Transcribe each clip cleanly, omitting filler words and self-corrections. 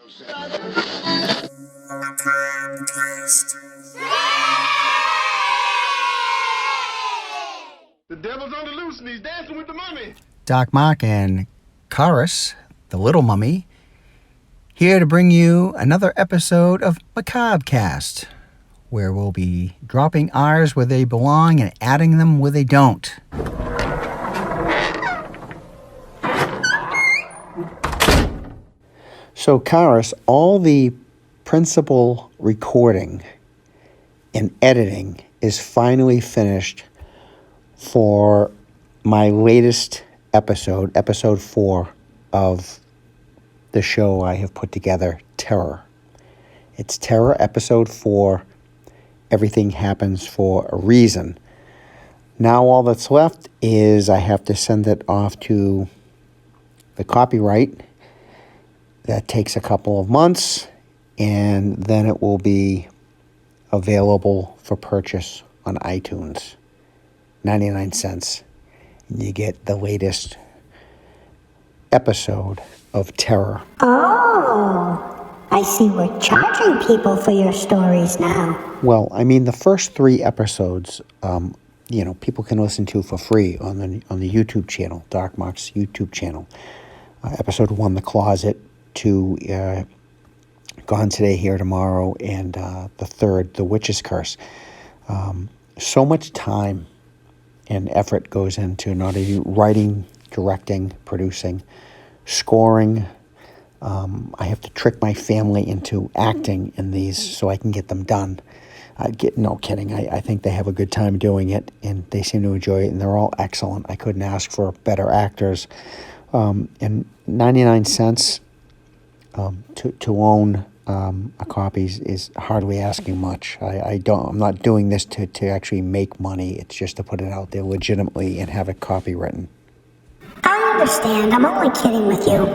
Macabre Cast. The devil's on the loose and he's dancing with the mummy. Doc Mark and Chorus, the little mummy, here to bring you another episode of Macabre Cast, where we'll be dropping R's where they belong and adding them where they don't. So, Chorus, all the principal recording and editing is finally finished for my latest episode, episode 4 of the show I have put together, Terror. It's Terror, episode 4. Everything happens for a reason. Now all that's left is I have to send it off to the copyright. That takes a couple of months, and then it will be available for purchase on iTunes. 99 cents. And you get the latest episode of Terror. Oh, I see we're charging people for your stories now. Well, I mean, the first 3 episodes, people can listen to for free on the YouTube channel, Dark Mark's YouTube channel. Episode 1, The Closet, 2, Gone Today, Here Tomorrow, and the 3rd, The Witch's Curse. So much time and effort goes into not only writing, directing, producing, scoring. I have to trick my family into acting in these so I can get them done. No kidding. I think they have a good time doing it, and they seem to enjoy it, and they're all excellent. I couldn't ask for better actors. And 99 cents to own a copy is hardly asking much. I'm not doing this to actually make money. It's just to put it out there legitimately and have it copywritten. I understand. I'm only kidding with you.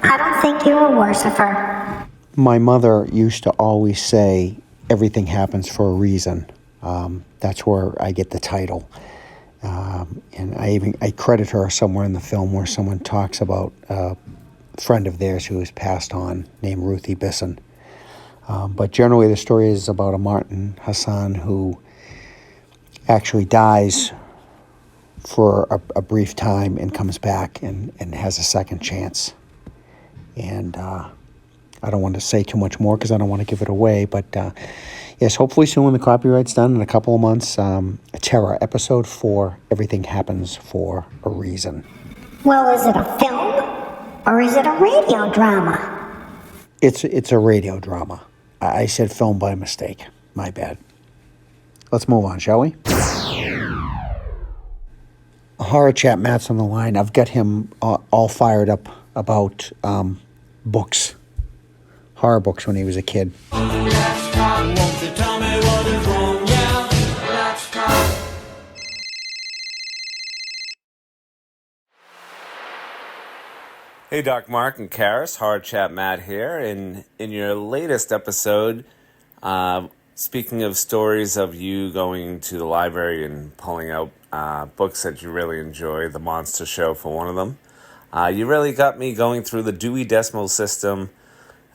I don't think you're a worsifer. My mother used to always say, everything happens for a reason. That's where I get the title. And I credit her somewhere in the film where someone talks about a friend of theirs who has passed on named Ruthie Bisson. But generally the story is about a Martin Hassan who actually dies for a brief time and comes back and has a second chance. And I don't want to say too much more because I don't want to give it away. But yes, hopefully soon when the copyright's done in a couple of months, Terror, episode 4, Everything Happens for a Reason. Well, is it a film or is it a radio drama? It's a radio drama. I said film by mistake. My bad. Let's move on, shall we? Horror Chat Matt's on the line. I've got him all fired up about books. Horror books when he was a kid. Hey, Doc Mark and Karis, Hard Chat Matt here. In your latest episode, speaking of stories of you going to the library and pulling out books that you really enjoy, The Monster Show for one of them, you really got me going through the Dewey Decimal System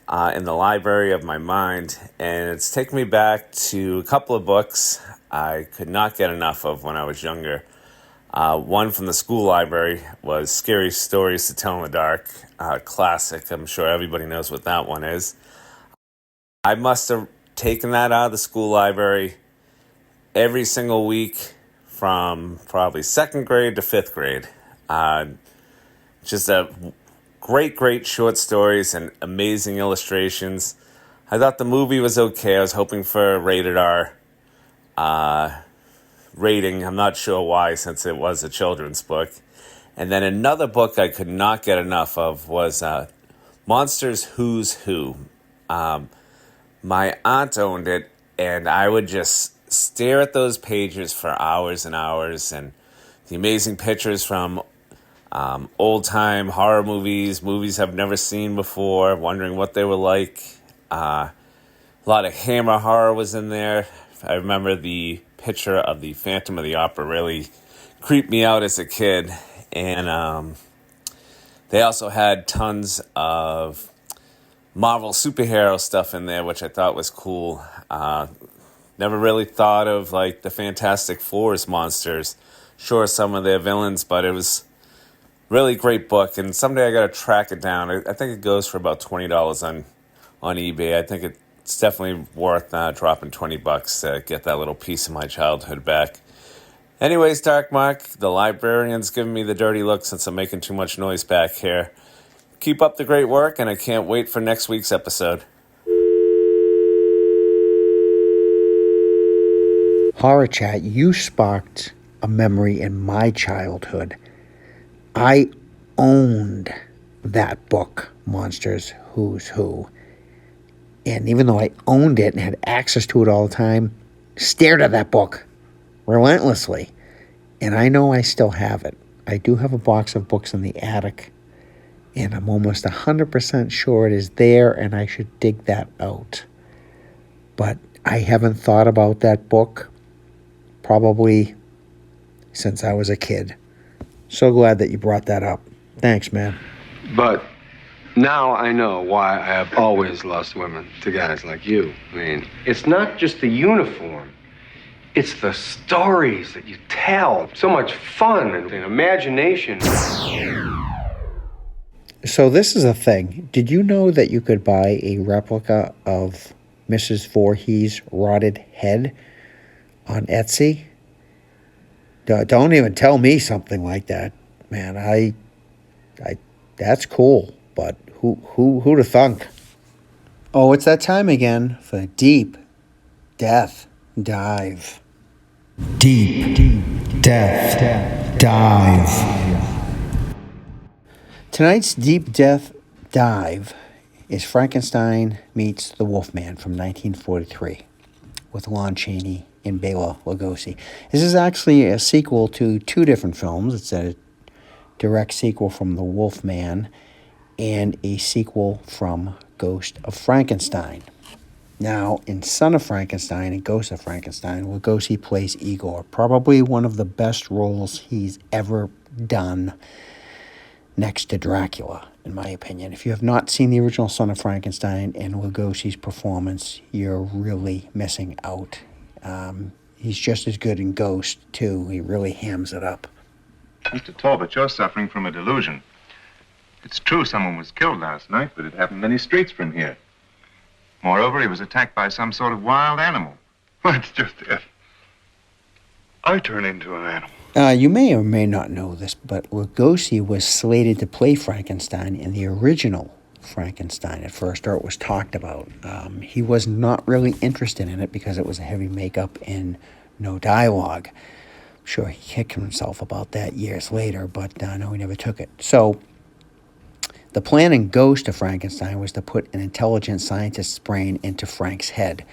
in the library of my mind, and it's taken me back to a couple of books I could not get enough of when I was younger. One from the school library was Scary Stories to Tell in the Dark, classic. I'm sure everybody knows what that one is. I must have taken that out of the school library every single week from probably 2nd grade to 5th grade. Just a great short stories and amazing illustrations. I thought the movie was okay. I was hoping for a rated R rating. I'm not sure why, since it was a children's book. And then another book I could not get enough of was Monsters Who's Who. My aunt owned it, and I would just stare at those pages for hours and hours, and the amazing pictures from old-time horror movies I've never seen before, wondering what they were like. A lot of Hammer horror was in there. I remember the picture of the Phantom of the Opera really creeped me out as a kid. And they also had tons of Marvel superhero stuff in there, which I thought was cool. Never really thought of like the Fantastic Four's monsters. Sure, some of their villains, but it was really great book. And someday I got to track it down. I think it goes for about $20 on eBay. I think it's definitely worth dropping $20 to get that little piece of my childhood back. Anyways, Dark Mark, the librarian's giving me the dirty look since I'm making too much noise back here. Keep up the great work, and I can't wait for next week's episode. Horror Chat, you sparked a memory in my childhood. I owned that book, Monsters Who's Who. And even though I owned it and had access to it all the time, stared at that book relentlessly. And I know I still have it. I do have a box of books in the attic, and I'm almost 100% sure it is there, and I should dig that out. But I haven't thought about that book probably since I was a kid. So glad that you brought that up. Thanks, man. But now I know why I have always lost women to guys like you. I mean, it's not just the uniform. It's the stories that you tell. So much fun and imagination. So this is a thing. Did you know that you could buy a replica of Mrs. Voorhees' rotted head on Etsy? Don't even tell me something like that, man. I that's cool, but who'd have thunk? Oh, it's that time again for Deep Death Dive. Deep Death Dive. Tonight's Deep Death Dive is Frankenstein Meets the Wolfman from 1943 with Lon Chaney and Bela Lugosi. This is actually a sequel to two different films. It's a direct sequel from The Wolfman and a sequel from Ghost of Frankenstein. Now, in Son of Frankenstein and Ghost of Frankenstein, Lugosi plays Igor, probably one of the best roles he's ever done next to Dracula, in my opinion. If you have not seen the original Son of Frankenstein and Lugosi's performance, you're really missing out. He's just as good in Ghost, too. He really hams it up. Mr. Talbot, you're suffering from a delusion. It's true someone was killed last night, but it happened many streets from here. Moreover, he was attacked by some sort of wild animal. That's just it. I turn into an animal. You may or may not know this, but Lugosi was slated to play Frankenstein in the original Frankenstein at first, or it was talked about. He was not really interested in it because it was a heavy makeup and no dialogue. I'm sure he kicked himself about that years later, but no, he never took it. So the plan in Ghost of Frankenstein was to put an intelligent scientist's brain into Frank's head.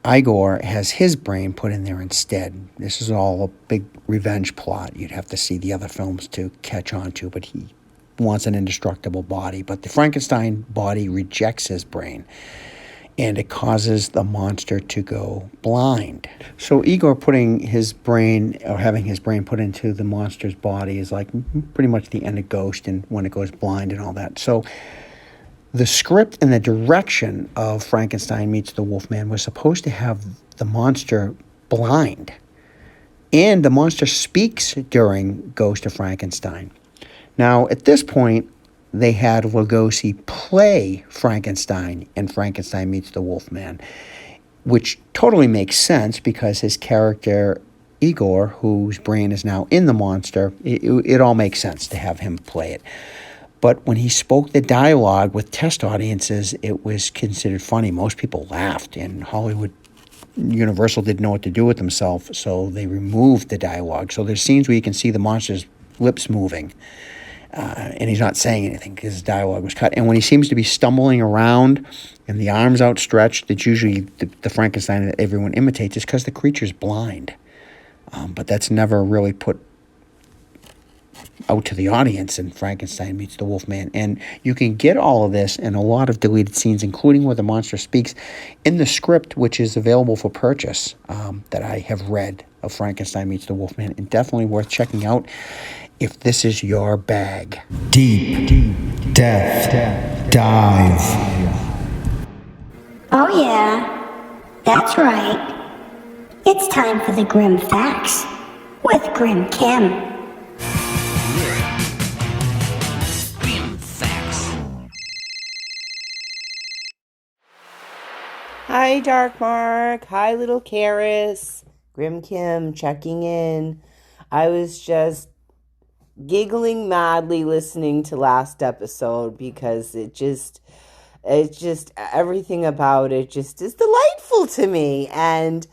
Igor has his brain put in there instead. This is all a big revenge plot. You'd have to see the other films to catch on to, but he wants an indestructible body. But the Frankenstein body rejects his brain, and it causes the monster to go blind. So Igor putting his brain, or having his brain put into the monster's body, is like pretty much the end of Ghost and when it goes blind and all that. So the script and the direction of Frankenstein Meets the Wolfman was supposed to have the monster blind. And the monster speaks during Ghost of Frankenstein. Now, at this point, they had Lugosi play Frankenstein in Frankenstein Meets the Wolfman, which totally makes sense because his character, Igor, whose brain is now in the monster, it all makes sense to have him play it. But when he spoke the dialogue with test audiences, it was considered funny. Most people laughed, and Hollywood Universal didn't know what to do with themselves, so they removed the dialogue. So there's scenes where you can see the monster's lips moving, and he's not saying anything because his dialogue was cut. And when he seems to be stumbling around and the arms outstretched, it's usually the Frankenstein that everyone imitates, is because the creature's blind. But that's never really put out to the audience in Frankenstein Meets the Wolfman. And you can get all of this in a lot of deleted scenes, including where the monster speaks, in the script, which is available for purchase, that I have read of Frankenstein Meets the Wolfman, and definitely worth checking out if this is your bag. Deep Death Dive. Oh yeah, that's right. It's time for the Grim Facts with Grim Kim. Grim Facts. Hi, Dark Mark. Hi, little Karis. Grim Kim checking in. I was just giggling madly listening to last episode because it's just everything about it just is delightful to me. And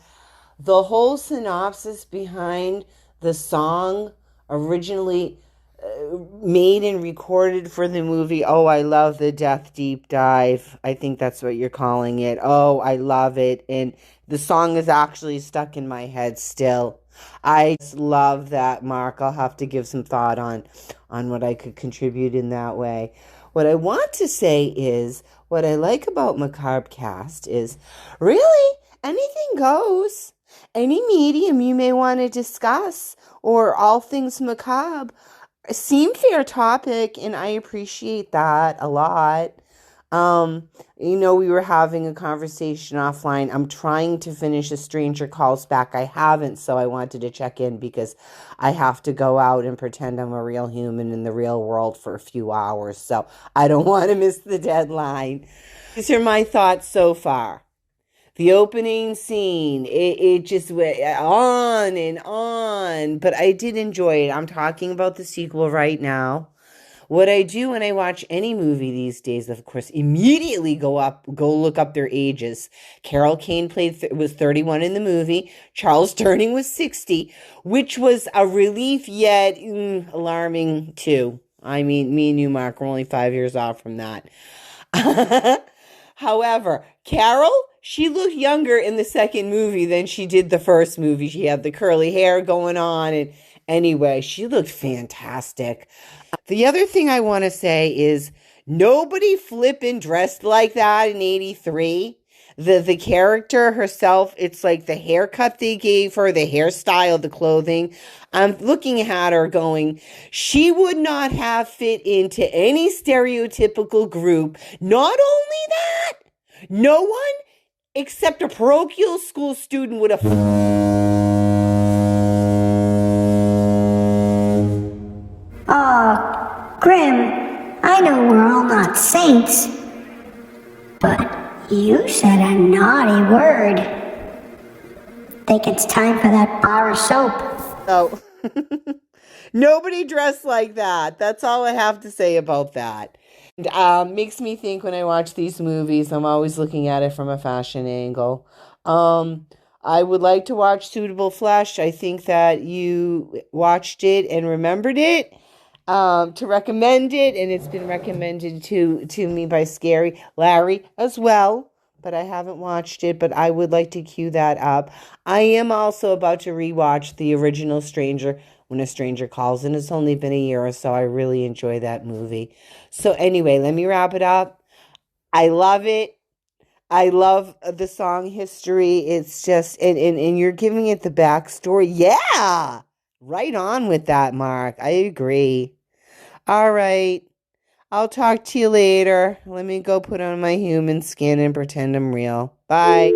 the whole synopsis behind the song originally made and recorded for the movie. Oh, I love the Death Deep Dive. I think that's what you're calling it. Oh, I love it. And the song is actually stuck in my head still. I just love that, Mark. I'll have to give some thought on what I could contribute in that way. What I want to say is, what I like about Macabre Cast is, really, anything goes. Any medium you may want to discuss, or all things macabre, seem fair topic, and I appreciate that a lot. We were having a conversation offline. I'm trying to finish A Stranger Calls Back. I haven't, so I wanted to check in because I have to go out and pretend I'm a real human in the real world for a few hours, so I don't want to miss the deadline. These are my thoughts so far. The opening scene, it just went on and on, but I did enjoy it. I'm talking about the sequel right now. What I do when I watch any movie these days, of course, immediately go look up their ages. Carol Kane was 31 in the movie. Charles Durning was 60, which was a relief yet alarming too. I mean, me and you, Mark, we're only 5 years off from that. However, Carol, she looked younger in the second movie than she did the first movie. She had the curly hair going on, and anyway, she looked fantastic. The other thing I want to say is nobody flippin' dressed like that in 83. The character herself, it's like the haircut they gave her, the hairstyle, the clothing. I'm looking at her going, she would not have fit into any stereotypical group. Not only that, no one except a parochial school student would have... Oh, Grim, I know we're all not saints, but you said a naughty word. Think it's time for that bar of soap. Oh, nobody dressed like that. That's all I have to say about that. And, makes me think when I watch these movies, I'm always looking at it from a fashion angle. I would like to watch Suitable Flesh. I think that you watched it and remembered it. To recommend it, and it's been recommended to me by Scary Larry as well, but I haven't watched it, but I would like to cue that up. I am also about to rewatch the original Stranger When a Stranger Calls, and it's only been a year or so. I really enjoy that movie. So anyway, let me wrap it up. I love it. I love the song history. It's just, and you're giving it the backstory. Yeah, right on with that, Mark. I agree. All right. I'll talk to you later. Let me go put on my human skin and pretend I'm real. Bye.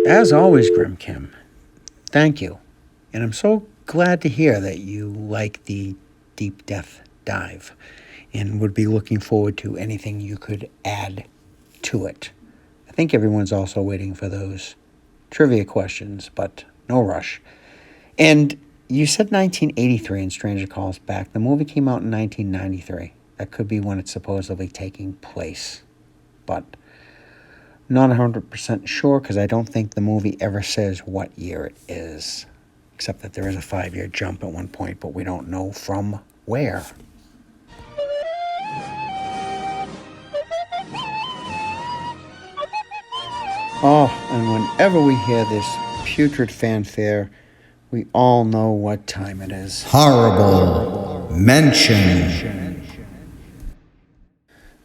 As always, Grim Kim, thank you. And I'm so glad to hear that you like the Deep Death Dive and would be looking forward to anything you could add to it. I think everyone's also waiting for those trivia questions, but no rush. And you said 1983 in Stranger Calls Back. The movie came out in 1993. That could be when it's supposedly taking place. But not 100% sure because I don't think the movie ever says what year it is. Except that there is a 5-year jump at one point, but we don't know from where. Oh, and whenever we hear this putrid fanfare, we all know what time it is. Horrible Mention.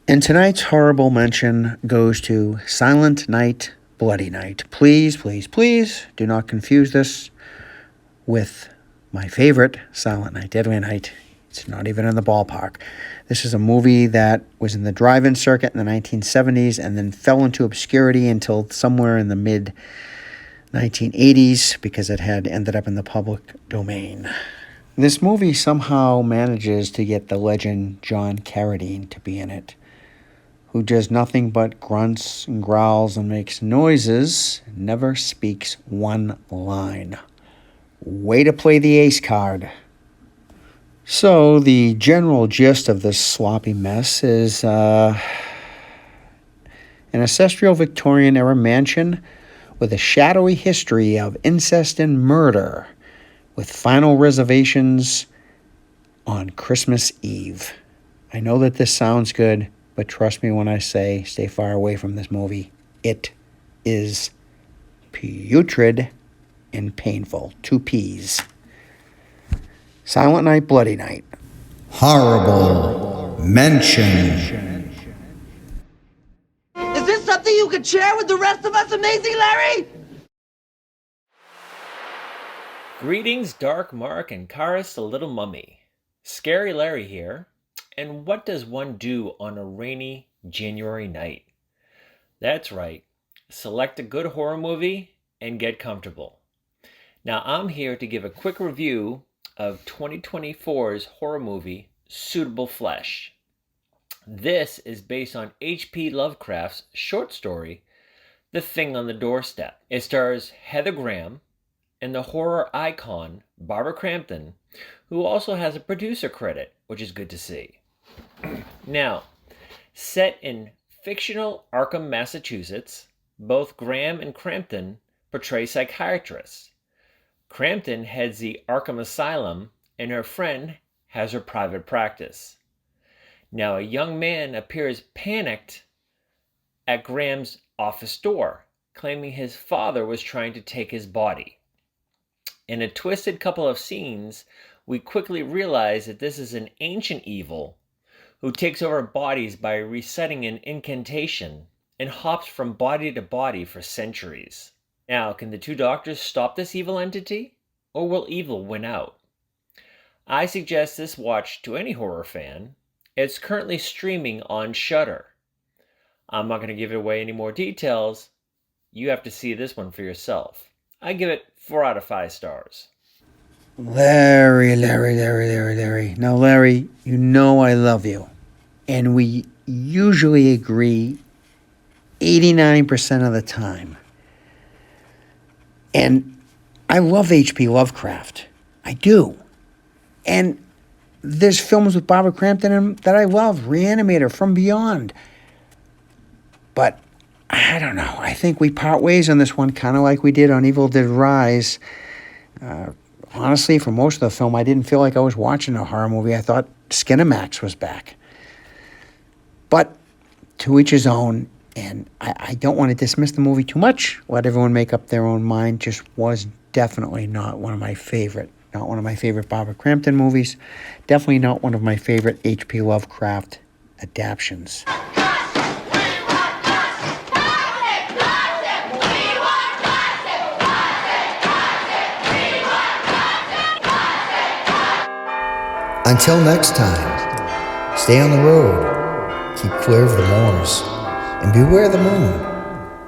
And tonight's horrible mention goes to Silent Night, Bloody Night. Please, please, please do not confuse this with my favorite Silent Night, Deadly Night. It's not even in the ballpark. This is a movie that was in the drive-in circuit in the 1970s and then fell into obscurity until somewhere in the mid-1980s because it had ended up in the public domain. This movie somehow manages to get the legend John Carradine to be in it, who does nothing but grunts and growls and makes noises, never speaks one line. Way to play the ace card. So the general gist of this sloppy mess is an ancestral Victorian-era mansion with a shadowy history of incest and murder, with final reservations on Christmas Eve. I know that this sounds good, but trust me when I say stay far away from this movie. It is putrid and painful. 2 P's. Silent Night, Bloody Night. Horrible mention. Is this something you could share with the rest of us, Amazing Larry? Greetings, Dark Mark and Karis the Little Mummy. Scary Larry here. And what does one do on a rainy January night? That's right. Select a good horror movie and get comfortable. Now I'm here to give a quick review of 2024's horror movie, Suitable Flesh. This is based on H.P. Lovecraft's short story, The Thing on the Doorstep. It stars Heather Graham and the horror icon, Barbara Crampton, who also has a producer credit, which is good to see. Now, set in fictional Arkham, Massachusetts, both Graham and Crampton portray psychiatrists. Crampton heads the Arkham Asylum, and her friend has her private practice. Now, a young man appears panicked at Graham's office door, claiming his father was trying to take his body. In a twisted couple of scenes, we quickly realize that this is an ancient evil who takes over bodies by reciting an incantation and hops from body to body for centuries. Now, can the two doctors stop this evil entity, or will evil win out? I suggest this watch to any horror fan. It's currently streaming on Shudder. I'm not going to give away any more details. You have to see this one for yourself. I give it 4 out of 5 stars. Larry. Now, Larry, you know I love you. And we usually agree 89% of the time. And I love H.P. Lovecraft. I do. And there's films with Barbara Crampton that I love. Reanimator, From Beyond. But I don't know. I think we part ways on this one, kind of like we did on Evil Dead Rise. Honestly, for most of the film, I didn't feel like I was watching a horror movie. I thought Skinamax was back. But to each his own. And I don't want to dismiss the movie too much. Let everyone make up their own mind. Just was definitely not one of my favorite. Not one of my favorite Barbara Crampton movies. Definitely not one of my favorite H.P. Lovecraft adaptions. Until next time, stay on the road, keep clear of the moors, and beware the moon.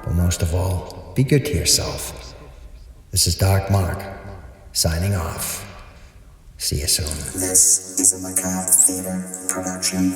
But most of all, be good to yourself. This is Dark Mark, signing off. See you soon. This is a Macabre Theater production.